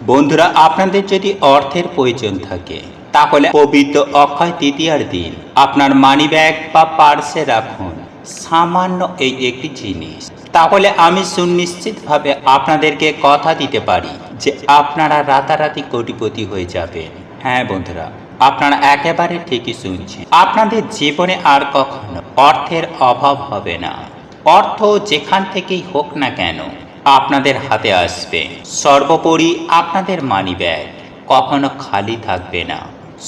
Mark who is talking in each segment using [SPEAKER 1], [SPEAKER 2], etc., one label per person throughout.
[SPEAKER 1] বন্ধুরা, আপনাদের যদি অর্থের প্রয়োজন থাকে তাহলে পবিত্র অক্ষয় তৃতীয়ার দিন আপনার মানিব্যাগ বা পার্সে রাখুন সামান্য এই একটি জিনিস। তাহলে আমি সুনিশ্চিতভাবে আপনাদেরকে কথা দিতে পারি যে আপনারা রাতারাতি কোটিপতি হয়ে যাবেন। হ্যাঁ বন্ধুরা, আপনারা একেবারে ঠিকই শুনছেন। আপনাদের জীবনে আর কখনো অর্থের অভাব হবে না। অর্থ যেখান থেকেই হোক না কেন আপনাদের হাতে আসবে। সর্বোপরি আপনাদের মানিব্যাগ কখনো খালি থাকবে না,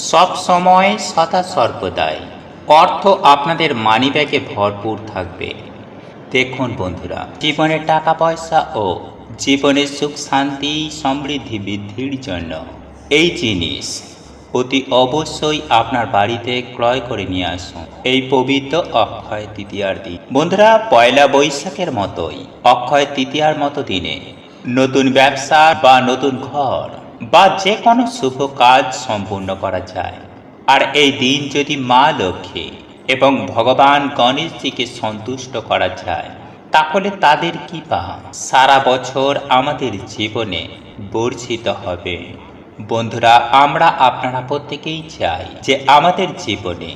[SPEAKER 1] সব সময় সদা সর্বদাই অর্থ আপনাদের মানিব্যাগে ভরপুর থাকবে। দেখুন বন্ধুরা, জীবনে টাকা পয়সা ও জীবনের সুখ শান্তি সমৃদ্ধি বৃদ্ধির জন্য এই জিনিস অতি অবশ্যই আপনার বাড়িতে ক্রয় করে নিয়ে আসুন এই পবিত্র অক্ষয় তৃতীয়ার দিন। বন্ধুরা, পয়লা বৈশাখের মতোই অক্ষয় তৃতীয়ার মতো দিনে নতুন ব্যবসা বা নতুন ঘর বা যে কোনো শুভ কাজ সম্পূর্ণ করা যায়। আর এই দিন যদি মা লক্ষ্মী এবং ভগবান গণেশজিকে সন্তুষ্ট করা যায় তাহলে তাদের কৃপা সারা বছর আমাদের জীবনে বর্ষিত হবে। বন্ধুরা, আমরা আপনারা প্রত্যেকেই চাই যে আমাদের জীবনে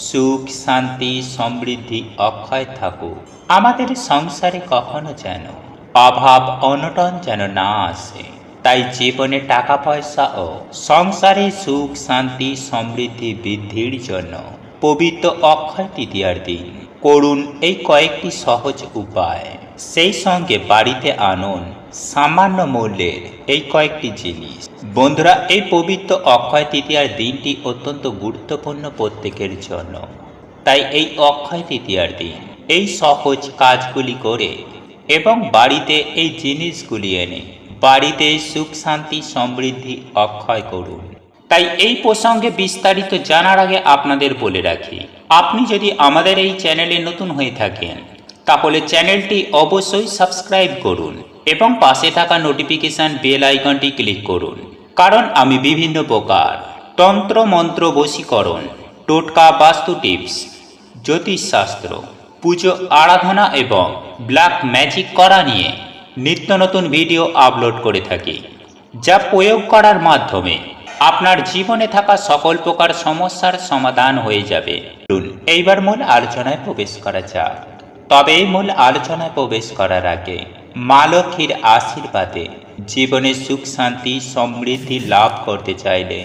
[SPEAKER 1] সুখ শান্তি সমৃদ্ধি অক্ষয় থাকুক। আমাদের সংসারে কখনো যেন অভাব অনটন যেন না আসে। তাই জীবনে টাকা পয়সা ও সংসারে সুখ শান্তি সমৃদ্ধি বৃদ্ধির জন্য পবিত্র অক্ষয় তৃতীয়ার দিন করুন এই কয়েকটি সহজ উপায়। সেই সঙ্গে বাড়িতে আনুন সামান্য মূল্যের এই কয়েকটি জিনিস। বন্ধুরা, এই পবিত্র অক্ষয় তৃতীয়ার দিনটি অত্যন্ত গুরুত্বপূর্ণ প্রত্যেকের জন্য। তাই এই অক্ষয় তৃতীয়ার দিন এই সহজ কাজগুলি করে এবং বাড়িতে এই জিনিসগুলি এনে বাড়িতে সুখ শান্তি সমৃদ্ধি অক্ষয় করুন। তাই এই প্রসঙ্গে বিস্তারিত জানার আগে আপনাদের বলে রাখি, আপনি যদি আমাদের এই চ্যানেলে নতুন হয়ে থাকেন তাহলে চ্যানেলটি অবশ্যই সাবস্ক্রাইব করুন এবং পাশে থাকা নোটিফিকেশন বেল আইকনটি ক্লিক করুন। কারণ আমি বিভিন্ন প্রকার তন্ত্র মন্ত্র বশীকরণ, টোটকা বাস্তু টিপস, জ্যোতিষশাস্ত্র, পুজো আরাধনা এবং ব্ল্যাক ম্যাজিক করা নিয়ে নিত্য নতুন ভিডিও আপলোড করে থাকি, যা প্রয়োগ করার মাধ্যমে আপনার জীবনে থাকা সকল প্রকার সমস্যার সমাধান হয়ে যাবে। এইবার মূল আলোচনায় প্রবেশ করা যাক। তবে এই মূল আলোচনায় প্রবেশ করার আগে মা লক্ষ্মীর আশীর্বাদে জীবনে সুখ শান্তি সমৃদ্ধি লাভ করতে চাইলে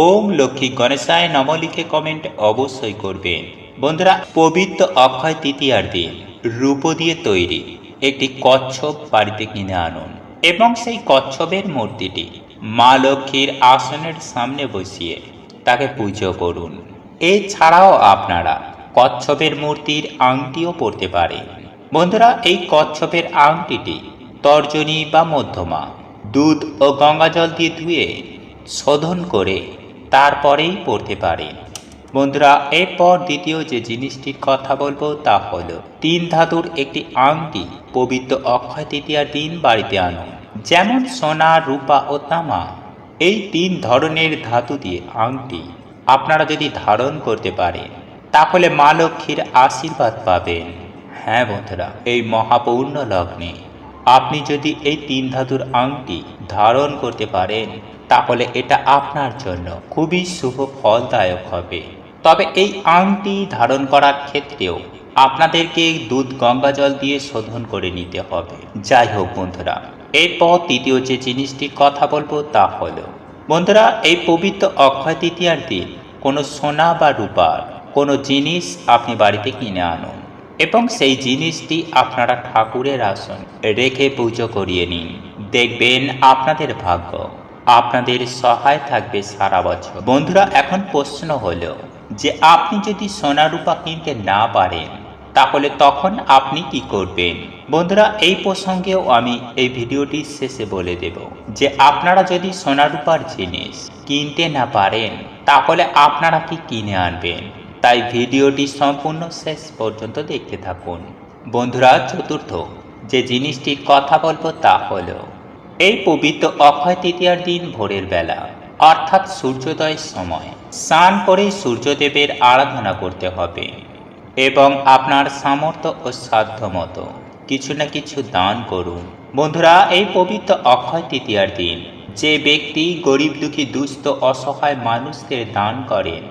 [SPEAKER 1] ওম লক্ষ্মী গণেশায় নম লিখে কমেন্ট অবশ্যই করবেন। বন্ধুরা, পবিত্র অক্ষয় তৃতীয়ার দিন রূপো দিয়ে তৈরি একটি কচ্ছপ বাড়িতে কিনে আনুন এবং সেই কচ্ছপের মূর্তিটি মা লক্ষ্মীর আসনের সামনে বসিয়ে তাকে পুজো করুন। এছাড়াও আপনারা কচ্ছপের মূর্তির আংটিও পরতে পারেন। বন্ধুরা, এই কচ্ছপের আংটিটি তর্জনী বা মধ্যমা দুধ ও গঙ্গাজল দিয়ে ধুয়ে শোধন করে তারপরেই পরতে পারেন। বন্ধুরা, এরপর দ্বিতীয় যে জিনিসটির কথা বলবো তা হলো 3 ধাতুর একটি আংটি পবিত্র অক্ষয় তৃতীয়ার দিন বাড়িতে আনুন। যেমন সোনা, রূপা ও তামা, এই 3 ধরনের ধাতু দিয়ে আংটি আপনারা যদি ধারণ করতে পারেন তাহলে মা লক্ষ্মীর আশীর্বাদ পাবেন। হ্যাঁ বন্ধুরা, এই মহাপূর্ণ লগ্নে আপনি যদি এই 3 ধাতুর আংটি ধারণ করতে পারেন তাহলে এটা আপনার জন্য খুবই শুভ ফলদায়ক হবে। তবে এই আংটি ধারণ করার ক্ষেত্রেও আপনাদেরকে দুধ গঙ্গাজল দিয়ে শোধন করে নিতে হবে। যাই হোক বন্ধুরা, এরপর তৃতীয় যে জিনিসটির কথা বলবো তা হলো, বন্ধুরা, এই পবিত্র অক্ষয় তৃতীয়ার দিন কোনো সোনা বা রূপার কোনো জিনিস আপনি বাড়িতে কিনে আনুন এবং সেই জিনিসটি আপনারা ঠাকুরের আসন রেখে পুজো করিয়ে নিন। দেখবেন আপনাদের ভাগ্য আপনাদের সহায় থাকবে সারা বছর। বন্ধুরা, এখন প্রশ্ন হলো যে আপনি যদি সোনা রূপা কিনতে না পারেন তাহলে তখন আপনি কি করবেন? বন্ধুরা, এই প্রসঙ্গেও আমি এই ভিডিওটির শেষে বলে দেব যে আপনারা যদি সোনা রূপার জিনিস কিনতে না পারেন তাহলে আপনারা কি কিনে আনবেন। তাই ভিডিওটি সম্পূর্ণ শেষ পর্যন্ত দেখতে থাকুন। বন্ধুরা, চতুর্থ যে জিনিসটির কথা বলবো তা হলো, এই পবিত্র অক্ষয় তৃতীয়ার দিন ভোরের বেলা অর্থাৎ সূর্যোদয়ের সময় স্নান করে সূর্যদেবের আরাধনা করতে হবে এবং আপনার সামর্থ্য ও সাধ্য মতো কিছু না কিছু দান করুন। বন্ধুরা, এই পবিত্র অক্ষয় তৃতীয়ার দিন যে ব্যক্তি গরিব দুঃখী দুস্থ অসহায় মানুষদের দান করেন,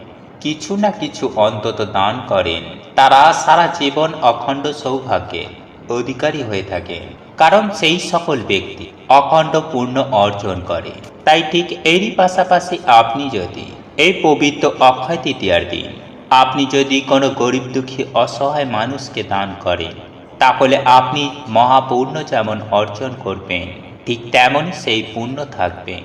[SPEAKER 1] কিছু না কিছু অন্তত দান করেন, তারা সারা জীবন অখণ্ড সৌভাগ্যের অধিকারী হয়ে থাকে, কারণ সেই সকল ব্যক্তি অখণ্ড পূর্ণ অর্জন করে। তাই ঠিক এরই পাশাপাশি আপনি যদি এই পবিত্র অক্ষয় তৃতীয়ার দিন আপনি যদি কোনো গরিব দুঃখী অসহায় মানুষকে দান করেন, তাহলে আপনি মহাপুণ্য যেমন অর্জন করবেন, ঠিক তেমনই সেই পুণ্য থাকবে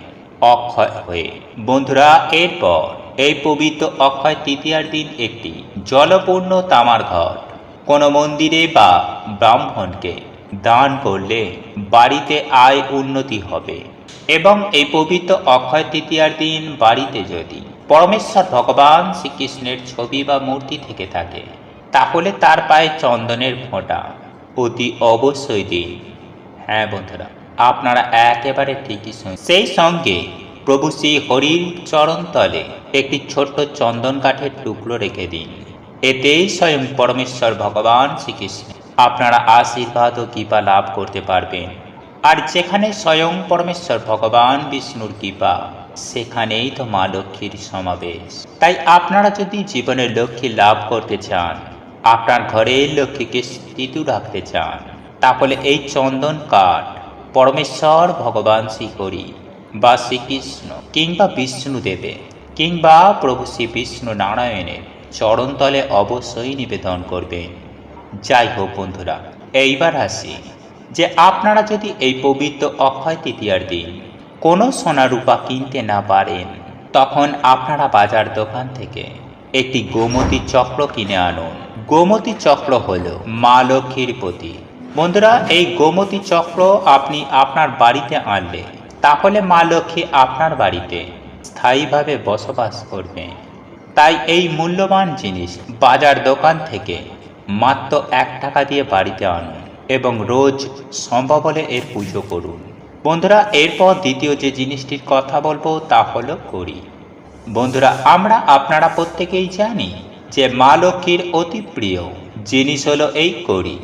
[SPEAKER 1] অক্ষয় হয়ে। বন্ধুরা, এরপর এই পবিত্র অক্ষয় তৃতীয়ার দিন একটি জলপূর্ণ তামার ঘট কোনো মন্দিরে বা ব্রাহ্মণকে দান করলে বাড়িতে আয় উন্নতি হবে। এবং এই পবিত্র অক্ষয় তৃতীয়ার দিন বাড়িতে যদি পরমেশ্বর ভগবান শ্রীকৃষ্ণের ছবি বা মূর্তি থেকে থাকে, তাহলে তার পায়ে চন্দনের ফোঁটা অতি অবশ্যই দিন। হ্যাঁ বন্ধুরা, আপনারা একেবারে ঠিকই শুনুন। সেই সঙ্গে প্রভু শ্রী হরির চরণতলে একটি ছোট্ট চন্দন কাঠের টুকরো রেখে দিন। এতেই স্বয়ং পরমেশ্বর ভগবান শ্রীকৃষ্ণ আপনারা আশীর্বাদ ও কৃপা লাভ করতে পারবেন। আর যেখানে স্বয়ং পরমেশ্বর ভগবান বিষ্ণুর কৃপা, সেখানেই তো মা লক্ষ্মীর সমাবেশ। তাই আপনারা যদি জীবনের লক্ষ্মী লাভ করতে চান, আপনার ঘরে লক্ষ্মীকে স্থিত রাখতে চান, তাহলে এই চন্দন কাঠ পরমেশ্বর ভগবান শ্রীহরি বা শ্রীকৃষ্ণ কিংবা বিষ্ণুদেবে কিংবা প্রভু শ্রী বিষ্ণু নারায়ণের চরণতলে অবশ্যই নিবেদন করবেন। যাই হোক বন্ধুরা, এইবার আসি যে আপনারা যদি এই পবিত্র অক্ষয় তৃতীয়ার দিন কোনো সোনা রূপা কিনতে না পারেন, তখন আপনারা বাজার দোকান থেকে একটি গোমতী চক্র কিনে আনুন। গোমতী চক্র হল মা লক্ষ্মীর প্রতীক। বন্ধুরা, এই গোমতী চক্র আপনি আপনার বাড়িতে আনলে, তাহলে মা লক্ষ্মী আপনার বাড়িতে স্থায়ীভাবে বসবাস করবে। তাই এই মূল্যবান জিনিস বাজার দোকান থেকে মাত্র 1 টাকা দিয়ে বাড়িতে আনুন এবং রোজ সম্ভব হলে এর পুজো করুন। বন্ধুরা, এরপর দ্বিতীয় যে জিনিসটির কথা বলবো তা হলো কড়ি। বন্ধুরা, আমরা আপনারা প্রত্যেকেই জানি যে মা লক্ষ্মীর অতি প্রিয় জিনিস হলো এই কড়ি,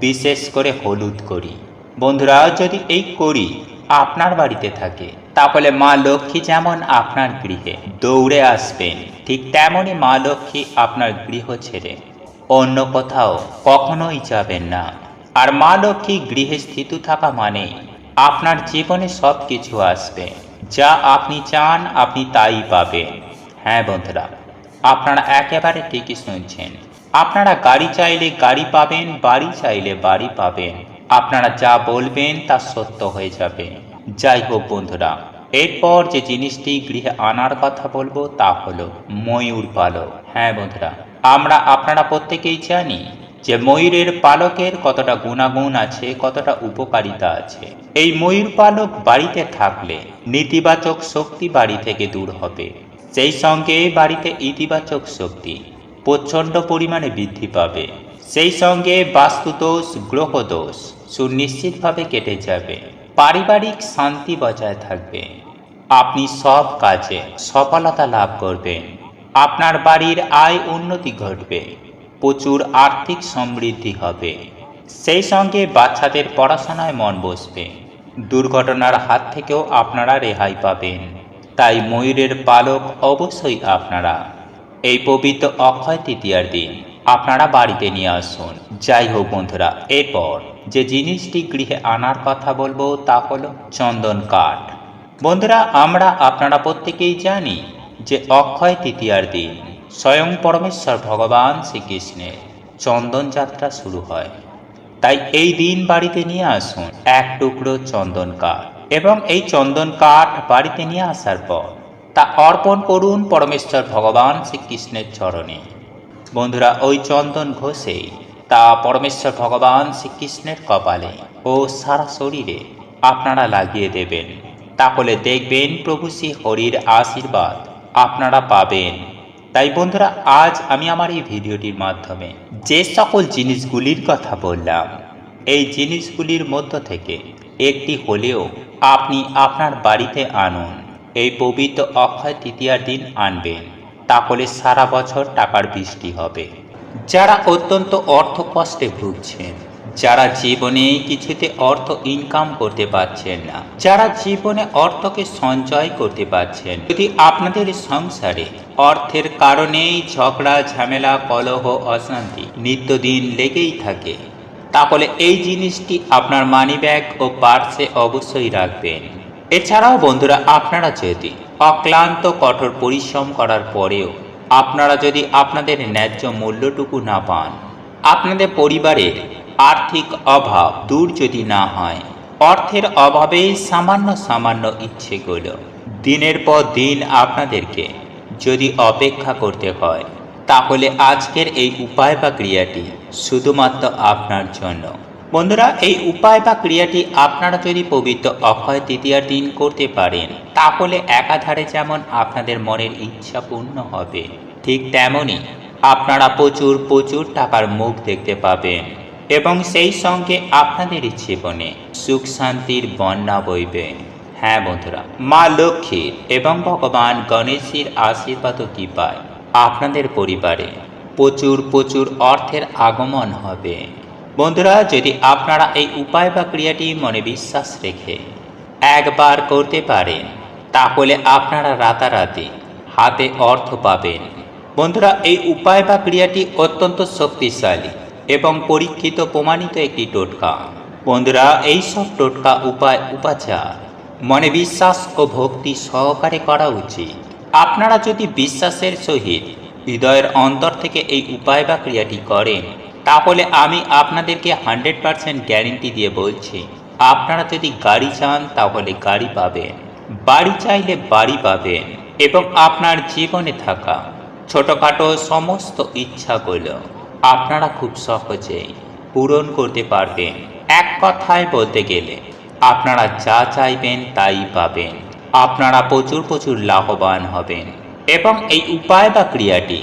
[SPEAKER 1] বিশেষ করে হলুদ কড়ি। বন্ধুরা, যদি এই কড়ি আপনার বাড়িতে থাকে, তাহলে মা লক্ষ্মী যেমন আপনার গৃহে দৌড়ে আসবেন, ঠিক তেমনই মা লক্ষ্মী আপনার গৃহ ছেড়ে অন্য কোথাও কখনোই যাবেন না। আর মা লক্ষ্মী গৃহে স্থিত থাকা মানে আপনার জীবনে সব কিছু আসবে, যা আপনি চান আপনি তাই পাবেন। হ্যাঁ বন্ধুরা, আপনারা একেবারে ঠিকই শুনছেন। আপনারা গাড়ি চাইলে গাড়ি পাবেন, বাড়ি চাইলে বাড়ি পাবেন। আপনারা যা বলবেন তা সত্য হয়ে যাবে। যাই হোক বন্ধুরা, এরপর যে জিনিসটি গৃহে আনার কথা বলবো তা হলো ময়ূর পালক। হ্যাঁ বন্ধুরা, আমরা আপনারা প্রত্যেকেই জানি যে ময়ূরের পালকের কতটা গুণাগুণ আছে, কতটা উপকারিতা আছে। এই ময়ূর পালক বাড়িতে থাকলে নেতিবাচক শক্তি বাড়ি থেকে দূর হবে, সেই সঙ্গে বাড়িতে ইতিবাচক শক্তি প্রচণ্ড পরিমাণে বৃদ্ধি পাবে। সেই সঙ্গে বাস্তুদোষ, গ্রহদোষ সুনিশ্চিতভাবে কেটে যাবে, পারিবারিক শান্তি বজায় থাকবে, আপনি সব কাজে সফলতা লাভ করবেন, আপনার বাড়ির আয় উন্নতি ঘটবে, প্রচুর আর্থিক সমৃদ্ধি হবে, সেই সঙ্গে বাচ্চাদের পড়াশোনায় মন বসবে, দুর্ঘটনার হাত থেকেও আপনারা রেহাই পাবেন। তাই ময়ূরের পালক অবশ্যই আপনারা এই পবিত্র অক্ষয় তৃতীয়ার দিন আপনারা বাড়িতে নিয়ে আসুন। যাই হোক বন্ধুরা, এরপর যে জিনিসটি গৃহে আনার কথা বলবো তা হলো চন্দন কাঠ। বন্ধুরা, আমরা আপনারা প্রত্যেকেই জানি যে অক্ষয় তৃতীয়ার দিন স্বয়ং পরমেশ্বর ভগবান শ্রীকৃষ্ণের চন্দন যাত্রা শুরু হয়। তাই এই দিন বাড়িতে নিয়ে আসুন 1 টুকরো চন্দন কাঠ, এবং এই চন্দন কাঠ বাড়িতে নিয়ে আসার পর তা অর্পণ করুন পরমেশ্বর ভগবান শ্রীকৃষ্ণের চরণে। বন্ধুরা, ওই চন্দন ঘষেই তা পরমেশ্বর ভগবান শ্রীকৃষ্ণের কপালে ও সারা শরীরে আপনারা লাগিয়ে দেবেন। তাহলে দেখবেন প্রভু শ্রী হরির আশীর্বাদ আপনারা পাবেন। তাই বন্ধুরা, আজ আমি আমার এই ভিডিওটির মাধ্যমে যে সকল জিনিসগুলির কথা বললাম, এই জিনিসগুলির মধ্য থেকে একটি হলেও আপনি আপনার বাড়িতে আনুন। এই পবিত্র অক্ষয় তৃতীয়ার দিন আনবেন, তাহলে সারা বছর টাকার বৃষ্টি হবে। যারা অত্যন্ত অর্থ কষ্টে ভুগছেন, যারা জীবনে কিছুতে অর্থ ইনকাম করতে পারছেন না, যারা জীবনে অর্থকে সঞ্চয় করতে পারছেন, যদি আপনাদের সংসারে অর্থের কারণেই ঝগড়া ঝামেলা কলহ অশান্তি নিত্যদিন লেগেই থাকে, তাহলে এই জিনিসটি আপনার মানিব্যাগ ও পার্সে অবশ্যই রাখবেন। এছাড়াও বন্ধুরা, আপনারা যদি অক্লান্ত কঠোর পরিশ্রম করার পরেও আপনারা যদি আপনাদের ন্যায্য মূল্যটুকু না পান, আপনাদের পরিবারের আর্থিক অভাব দূর যদি না হয়, অর্থের অভাবে সামান্য সামান্য ইচ্ছেগুলো দিনের পর দিন আপনাদেরকে যদি অপেক্ষা করতে হয়, তাহলে আজকের এই উপায় বা ক্রিয়াটি শুধুমাত্র আপনার জন্য। বন্ধুরা, এই উপায় বা ক্রিয়াটি আপনারা যদি পবিত্র অক্ষয় তৃতীয়ার দিন করতে পারেন, তাহলে একাধারে যেমন আপনাদের মনের ইচ্ছা পূর্ণ হবে, ঠিক তেমনই আপনারা প্রচুর প্রচুর টাকার মুখ দেখতে পাবেন এবং সেই সঙ্গে আপনাদের জীবনে সুখ শান্তির বন্যা বইবে। হ্যাঁ বন্ধুরা, মা লক্ষ্মীর এবং ভগবান গণেশের আশীর্বাদ ও কৃপায় আপনাদের পরিবারে প্রচুর প্রচুর অর্থের আগমন হবে। বন্ধুরা, যদি আপনারা এই উপায় বা ক্রিয়াটি মনে বিশ্বাস রেখে একবার করতে পারেন, তাহলে আপনারা রাতারাতি হাতে অর্থ পাবেন। বন্ধুরা, এই উপায় বা ক্রিয়াটি অত্যন্ত শক্তিশালী এবং পরীক্ষিত প্রমাণিত একটি টোটকা। বন্ধুরা, এই সব টোটকা উপায় উপাচার মনে বিশ্বাস ও ভক্তি সহকারে করা উচিত। আপনারা যদি বিশ্বাসের সহিত হৃদয়ের অন্তর থেকে এই উপায় বা ক্রিয়াটি করেন, তাহলে আমি আপনাদেরকে 100% গ্যারেন্টি দিয়ে বলছি, আপনারা যদি গাড়ি চান তাহলে গাড়ি পাবেন, বাড়ি চাইলে বাড়ি পাবেন এবং আপনার জীবনে থাকা ছোটোখাটো সমস্ত ইচ্ছাগুলো আপনারা খুব সহজেই পূরণ করতে পারবেন। এক কথায় বলতে গেলে আপনারা যা চাইবেন তাই পাবেন, আপনারা প্রচুর প্রচুর লাভবান হবেন। এবং এই উপায় বা ক্রিয়াটি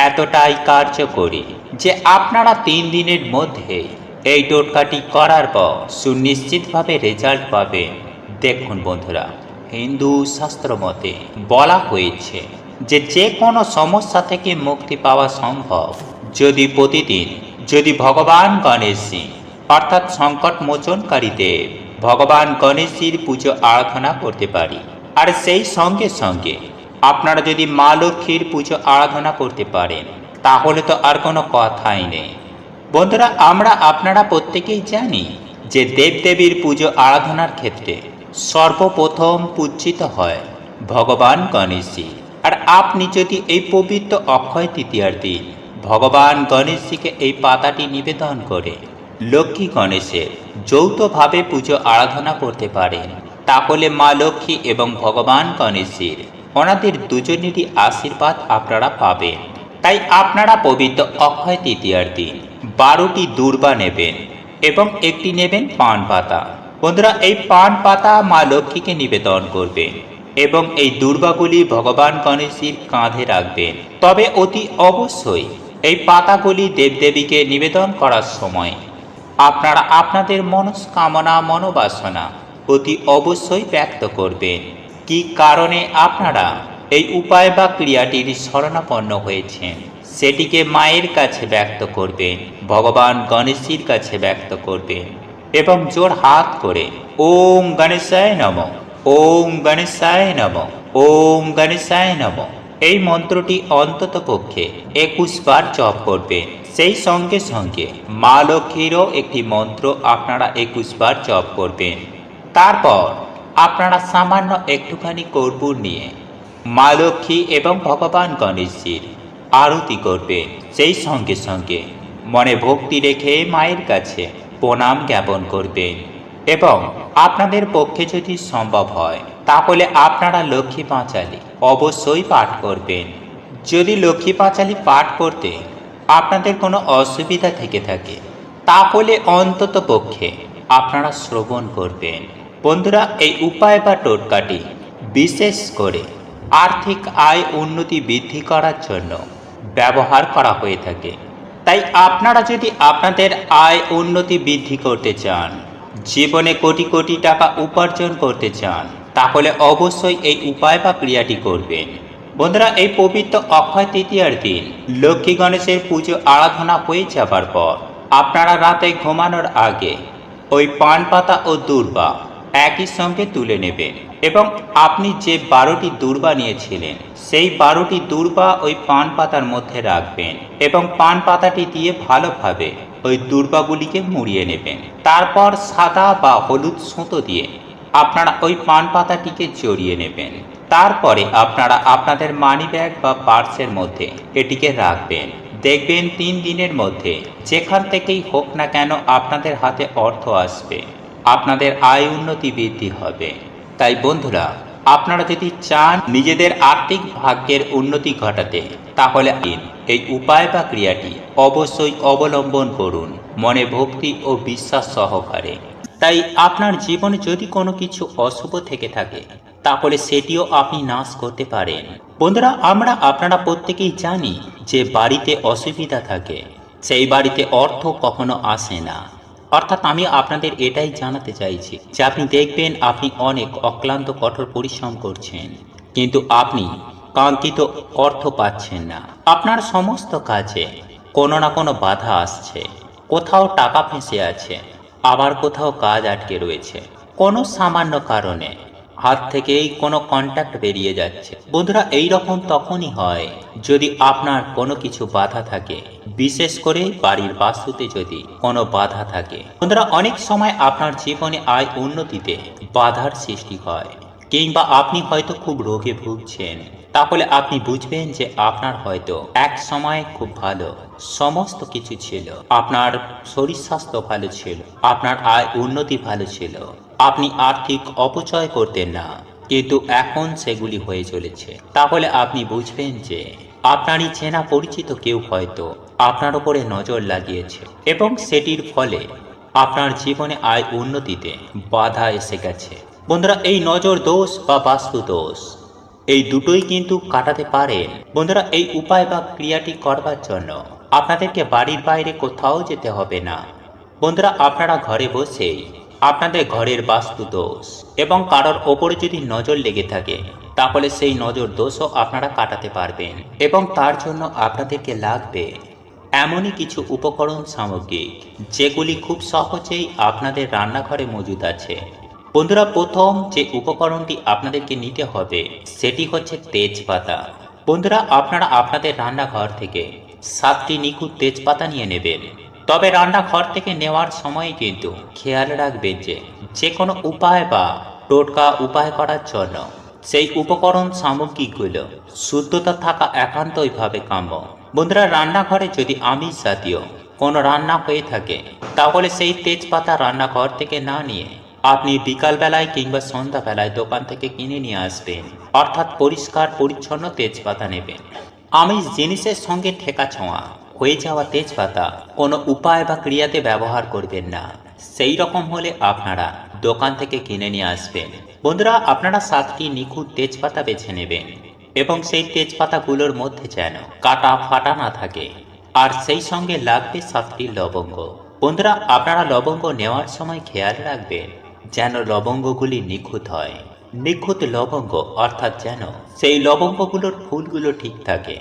[SPEAKER 1] এতটাই কার্যকরী যে আপনারা 3 দিনের মধ্যে এই টোটকাটি করার পর সুনিশ্চিতভাবে রেজাল্ট পাবেন। দেখুন বন্ধুরা, হিন্দু শাস্ত্র মতে বলা হয়েছে যে যে কোনো সমস্যা থেকে মুক্তি পাওয়া সম্ভব যদি ভগবান গণেশজি অর্থাৎ সংকট মোচনকারী দেব ভগবান গণেশজির পুজো আরাধনা করতে পারি। আর সেই সঙ্গে সঙ্গে আপনারা যদি মা লক্ষ্মীর পুজো আরাধনা করতে পারেন, তাহলে তো আর কোনো কথাই নেই। বন্ধুরা, আপনারা প্রত্যেকেই জানি যে দেবদেবীর পুজো আরাধনার ক্ষেত্রে সর্বপ্রথম পূজিত হয় ভগবান গণেশজি। আর আপনি যদি এই পবিত্র অক্ষয় তৃতীয়ার দিন ভগবান গণেশজিকে এই পাতাটি নিবেদন করে লক্ষ্মী গণেশের যৌথভাবে পুজো আরাধনা করতে পারেন, তাহলে মা লক্ষ্মী এবং ভগবান গণেশের ওনাদের দুজনেরই আশীর্বাদ আপনারা পাবেন। তাই আপনারা পবিত্র অক্ষয় তৃতীয়ার দিন 12টি দূর্বা নেবেন এবং একটি নেবেন পান পাতা। বন্ধুরা, এই পান পাতা মা লক্ষ্মীকে নিবেদন করবেন এবং এই দূর্বাগুলি ভগবান গণেশের কাঁধে রাখবেন। তবে অতি অবশ্যই এই পাতাগুলি দেবদেবীকে নিবেদন করার সময় আপনারা আপনাদের মনস্কামনা মনোবাসনা অতি অবশ্যই ব্যক্ত করবেন। কি কারণে আপনারা এই উপায় বা ক্রিয়াটির শরণাপন্ন হয়েছেন সেটিকে মায়ের কাছে ব্যক্ত করবেন, ভগবান গণেশের কাছে ব্যক্ত করবেন এবং জোর হাত করে ওম গণেশায় নমঃ, ওম গণেশায় নমঃ, ওম গণেশায় নমঃ এই মন্ত্রটি অন্তত পক্ষে 21 বার জপ করবেন। সেই সঙ্গে সঙ্গে মা লক্ষ্মীরও একটি মন্ত্র আপনারা 21 বার জপ করবেন। তারপর আপনারা সামান্য একটুখানি কর্পূর নিয়ে মা লক্ষ্মী এবং ভগবান গণেশজির আরতি করবেন। সেই সঙ্গে সঙ্গে মনে ভক্তি রেখে মায়ের কাছে প্রণাম জ্ঞাপন করবেন এবং আপনাদের পক্ষে যদি সম্ভব হয় তাহলে আপনারা লক্ষ্মী পাঁচালী অবশ্যই পাঠ করবেন। যদি লক্ষ্মী পাঁচালী পাঠ করতে আপনাদের কোনো অসুবিধা থেকে থাকে, তাহলে অন্তত পক্ষে আপনারা শ্রবণ করবেন। বন্ধুরা, এই উপায় বা টোটকাটি বিশেষ করে আর্থিক আয় উন্নতি বৃদ্ধি করার জন্য ব্যবহার করা হয়ে থাকে। তাই আপনারা যদি আপনাদের আয় উন্নতি বৃদ্ধি করতে চান, জীবনে কোটি কোটি টাকা উপার্জন করতে চান, তাহলে অবশ্যই এই উপায় বা ক্রিয়াটি করবেন। বন্ধুরা, এই পবিত্র অক্ষয় তৃতীয়ার দিন লক্ষ্মী গণেশের পুজো আরাধনা হয়ে যাবার পর আপনারা রাতে ঘুমানোর আগে ওই পান পাতা ও দূর্বা একই সঙ্গে তুলে নেবেন এবং আপনি যে 12টি দূর্বা নিয়েছিলেন সেই 12টি দূর্বা ওই পান পাতার মধ্যে রাখবেন এবং পান পাতাটি দিয়ে ভালোভাবে ওই দূর্বাগুলিকে মুড়িয়ে নেবেন। তারপর সাদা বা হলুদ সুতো দিয়ে আপনারা ওই পান পাতাটিকে জড়িয়ে নেবেন। তারপরে আপনারা আপনাদের মানিব্যাগ বা পার্সের মধ্যে এটিকে রাখবেন। দেখবেন 3 দিনের মধ্যে যেখান থেকেই হোক না কেন আপনাদের হাতে অর্থ আসবে, আপনাদের আয় উন্নতি বৃদ্ধি হবে। তাই বন্ধুরা, আপনারা যদি চান নিজেদের আর্থিক ভাগ্যের উন্নতি ঘটাতে, তাহলে এই উপায় বা ক্রিয়াটি অবশ্যই অবলম্বন করুন মনে ভক্তি ও বিশ্বাস সহকারে। তাই আপনার জীবনে যদি কোনো কিছু অশুভ থেকে থাকে, তাহলে সেটিও আপনি নাশ করতে পারেন। বন্ধুরা, আপনারা প্রত্যেকেই জানি যে বাড়িতে অসুবিধা থাকে সেই বাড়িতে অর্থ কখনো আসে না। অর্থাৎ আমি আপনাদের এটাই জানাতে চাইছি যে আপনি দেখবেন আপনি অনেক অক্লান্ত কঠোর পরিশ্রম করছেন, কিন্তু আপনি কাঙ্ক্ষিত অর্থ পাচ্ছেন না। আপনার সমস্ত কাজে কোনো না কোনো বাধা আসছে, কোথাও টাকা ফেঁসে আছে, আবার কোথাও কাজ আটকে রয়েছে। কোনো সামান্য কারণে হাত থেকেই কোনো কন্ট্যাক্ট বেরিয়ে যাচ্ছে। বন্ধুরা, এই রকম তখনই হয় যদি আপনার কোনো কিছু বাধা থাকে, বিশেষ করে বাড়ির বাস্তুতে যদি কোনো বাধা থাকে। বন্ধুরা, অনেক সময় আপনার জীবনে আয় উন্নতিতে বাধার সৃষ্টি হয়, কিংবা আপনি হয়তো খুব রোগে ভুগছেন। তাহলে আপনি বুঝবেন যে আপনার হয়তো এক সময় খুব ভালো সমস্ত কিছু ছিল, আপনার শরীর স্বাস্থ্য ভালো ছিল, আপনার আয় উন্নতি ভালো ছিল, আপনি আর্থিক অপচয় করতেন না, কিন্তু এখন সেগুলি হয়ে চলেছে। তাহলে আপনি বুঝবেন যে আপনারই চেনা পরিচিত কেউ হয়তো আপনার উপরে নজর লাগিয়েছে এবং সেটির ফলে আপনার জীবনে আয় উন্নতিতে বাধা এসে গেছে। বন্ধুরা, এই নজর দোষ বা বাস্তু দোষ এই দুটোই কিন্তু কাটাতে পারেন। বন্ধুরা, এই উপায় বা ক্রিয়াটি করবার জন্য আপনাদেরকে বাড়ির বাইরে কোথাও যেতে হবে না। বন্ধুরা, আপনারা ঘরে বসেই আপনাদের ঘরের বাস্তু দোষ এবং কারোর ওপরে যদি নজর লেগে থাকে, তাহলে সেই নজর দোষও আপনারা কাটাতে পারবেন। এবং তার জন্য আপনাদেরকে লাগবে এমনই কিছু উপকরণ সামগ্রী যেগুলি খুব সহজেই আপনাদের রান্নাঘরে মজুদ আছে। বন্ধুরা, প্রথম যে উপকরণটি আপনাদেরকে নিতে হবে সেটি হচ্ছে তেজপাতা। বন্ধুরা, আপনারা আপনাদের রান্নাঘর থেকে 7টি নিখুঁত তেজপাতা নিয়ে নেবেন। তবে রান্নাঘর থেকে নেওয়ার সময় কিন্তু খেয়াল রাখবেন যে যে কোনো উপায় বা টোটকা উপায় করার জন্য সেই উপকরণ সামগ্রীগুলো শুদ্ধতা থাকা একান্তইভাবে কাম্য। বন্ধুরা, রান্নাঘরে যদি আমিষ জাতীয় কোনো রান্না হয়ে থাকে, তাহলে সেই তেজপাতা রান্নাঘর থেকে না নিয়ে আপনি বিকালবেলায় কিংবা সন্ধ্যাবেলায় দোকান থেকে কিনে নিয়ে আসবেন। অর্থাৎ পরিষ্কার পরিচ্ছন্ন তেজপাতা নেবেন। আমিষ জিনিসের সঙ্গে ঠেকা ছোঁয়া হয়ে যাওয়া তেজপাতা কোনো উপায় বা ক্রিয়াতে ব্যবহার করবেন না। সেই রকম হলে আপনারা দোকান থেকে কিনে নিয়ে আসবেন। বন্ধুরা, আপনারা 7টি নিখুঁত তেজপাতা বেছে নেবেন এবং সেই তেজপাতাগুলোর মধ্যে যেন কাটা ফাটা না থাকে। আর সেই সঙ্গে লাগবে 7টি লবঙ্গ। বন্ধুরা, আপনারা লবঙ্গ নেওয়ার সময় খেয়াল রাখবেন যেন লবঙ্গগুলি নিখুঁত হয়। নিখুঁত লবঙ্গ অর্থাৎ যেন সেই লবঙ্গগুলোর ফুলগুলো ঠিক থাকে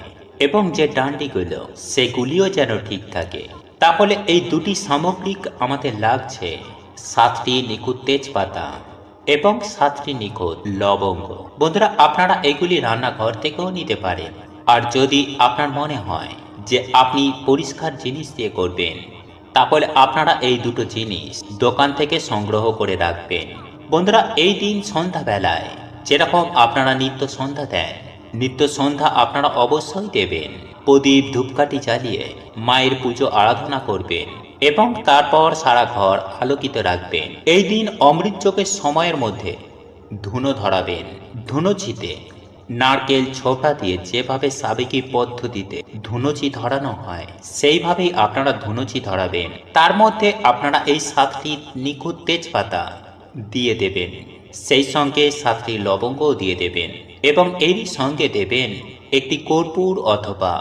[SPEAKER 1] এবং যে ডান্ডিগুলো সেগুলিও যেন ঠিক থাকে। তাহলে এই দুটি সামগ্রিক আমাদের লাগছে 7টি নিখুঁত তেজপাতা এবং 7টি নিখুঁত লবঙ্গ। বন্ধুরা, আপনারা এগুলি রান্নাঘর থেকেও নিতে পারেন। আর যদি আপনার মনে হয় যে আপনি পরিষ্কার জিনিস দিয়ে করবেন, তাহলে আপনারা এই দুটো জিনিস দোকান থেকে সংগ্রহ করে রাখবেন। বন্ধুরা, এই দিন সন্ধ্যাবেলায় যেরকম আপনারা নিত্য সন্ধ্যা দেন, নিত্য সন্ধ্যা আপনারা অবশ্যই দেবেন। প্রদীপ ধূপকাঠি জ্বালিয়ে মায়ের পুজো আরাধনা করবেন এবং তারপর সারা ঘর আলোকিত রাখবেন। এই দিন অমৃত যোগের সময়ের মধ্যে ধুনো ধরাবেন। ধুনোচিতে নারকেল ছোবড়া দিয়ে যেভাবে সাবেকি পদ্ধতিতে ধুনুচি ধরানো হয়, সেইভাবেই আপনারা ধুনুচি ধরাবেন। তার মধ্যে আপনারা এই 7টি নিখুঁত তেজপাতা দিয়ে দেবেন, সেই সঙ্গে 7টি লবঙ্গও দিয়ে দেবেন এবং এরই সঙ্গে দেবেন একটি কর্পূর অথবা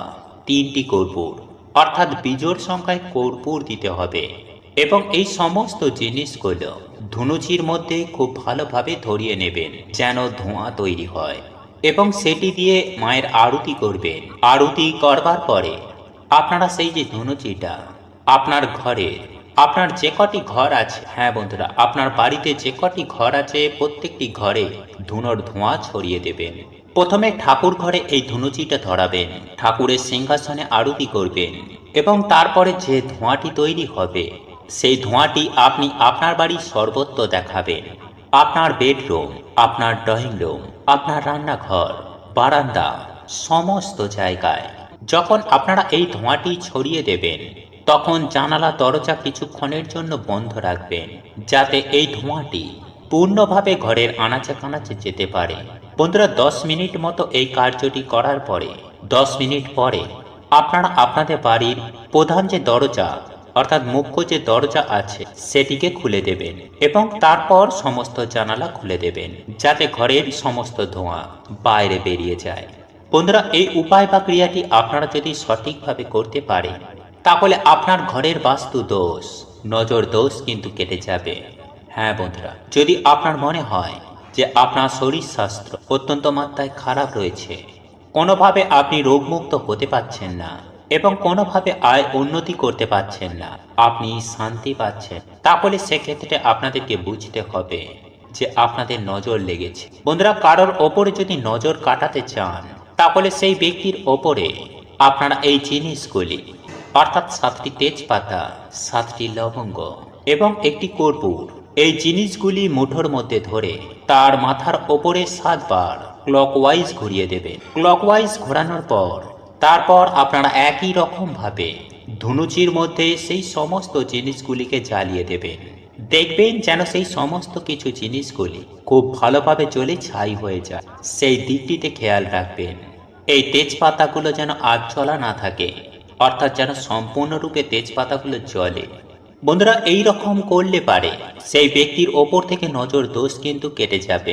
[SPEAKER 1] 3টি কর্পূর, অর্থাৎ বিজোড় সংখ্যায় কর্পূর দিতে হবে। এবং এই সমস্ত জিনিসগুলো ধুনুচির মধ্যে খুব ভালোভাবে ধরিয়ে নেবেন যেন ধোঁয়া তৈরি হয় এবং সেটি দিয়ে মায়ের আরতি করবেন। আরতি করবার পরে আপনারা সেই যে ধুনুচিটা আপনার ঘরে আপনার যে কটি ঘর আছে, হ্যাঁ বন্ধুরা, আপনার বাড়িতে যে কটি ঘর আছে প্রত্যেকটি ঘরে ধুনোর ধোঁয়া ছড়িয়ে দেবেন। প্রথমে ঠাকুর ঘরে এই ধুনুচিটা ধরাবেন, ঠাকুরের সিংহাসনে আরতি করবেন এবং তারপরে যে ধোঁয়াটি তৈরি হবে সেই ধোঁয়াটি আপনি আপনার বাড়ির সর্বত্র দেখাবেন। আপনার বেডরুম, আপনার ড্রয়িং রুম, আপনার রান্নাঘর, বারান্দা, সমস্ত জায়গায় যখন আপনারা এই ধোঁয়াটি ছড়িয়ে দেবেন তখন জানালা দরজা কিছুক্ষণের জন্য বন্ধ রাখবেন, যাতে এই ধোঁয়াটি পূর্ণভাবে ঘরের আনাচে কানাচে যেতে পারে। বন্ধুরা, 10 মিনিট মতো এই কার্যটি করার পরে 10 মিনিট পরে আপনারা আপনাদের বাড়ির প্রধান যে দরজা অর্থাৎ মুখ্য যে দরজা আছে সেটিকে খুলে দেবেন এবং তারপর সমস্ত জানালা খুলে দেবেন, যাতে ঘরের সমস্ত ধোঁয়া বাইরে বেরিয়ে যায়। বন্ধুরা, এই উপায় বা ক্রিয়াটি আপনারা যদি সঠিকভাবে করতে পারেন তাহলে আপনার ঘরের বাস্তু দোষ, নজর দোষ কিন্তু কেটে যাবে। হ্যাঁ বন্ধুরা, যদি আপনার মনে হয় যে আপনার শরীর স্বাস্থ্য অত্যন্ত মাত্রায় খারাপ রয়েছে, কোনোভাবে আপনি রোগমুক্ত হতে পারছেন না এবং কোনোভাবে আয় উন্নতি করতে পারছেন না, আপনি শান্তি পাচ্ছেন, তাহলে সেক্ষেত্রে আপনাদেরকে বুঝতে হবে যে আপনাদের নজর লেগেছে। বন্ধুরা, কারোর ওপরে যদি নজর কাটাতে চান তাহলে সেই ব্যক্তির ওপরে আপনারা এই জিনিসগুলি অর্থাৎ 7টি তেজপাতা, 7টি লবঙ্গ এবং একটি কর্পূর, এই জিনিসগুলি মুঠোর মধ্যে ধরে তার মাথার ওপরে 7 বার ক্লকওয়াইজ ঘুরিয়ে দেবেন। ক্লকওয়াইজ ঘোরানোর পর তারপর আপনারা একই রকম ভাবে ধুনুচির মধ্যে সেই সমস্ত জিনিসগুলিকে জ্বালিয়ে দেবেন। দেখবেন যেন সেই সমস্ত কিছু জিনিসগুলি খুব ভালোভাবে জ্বলে ছাই হয়ে যায়, সেই দিকটিতে খেয়াল রাখবেন। এই তেজপাতাগুলো যেন আগ জ্বলা না থাকে, অর্থাৎ যেন সম্পূর্ণরূপে তেজপাতাগুলো জ্বলে। বন্ধুরা, এই রকম করলে পারে সেই ব্যক্তির ওপর থেকে নজর দোষ কিন্তু কেটে যাবে।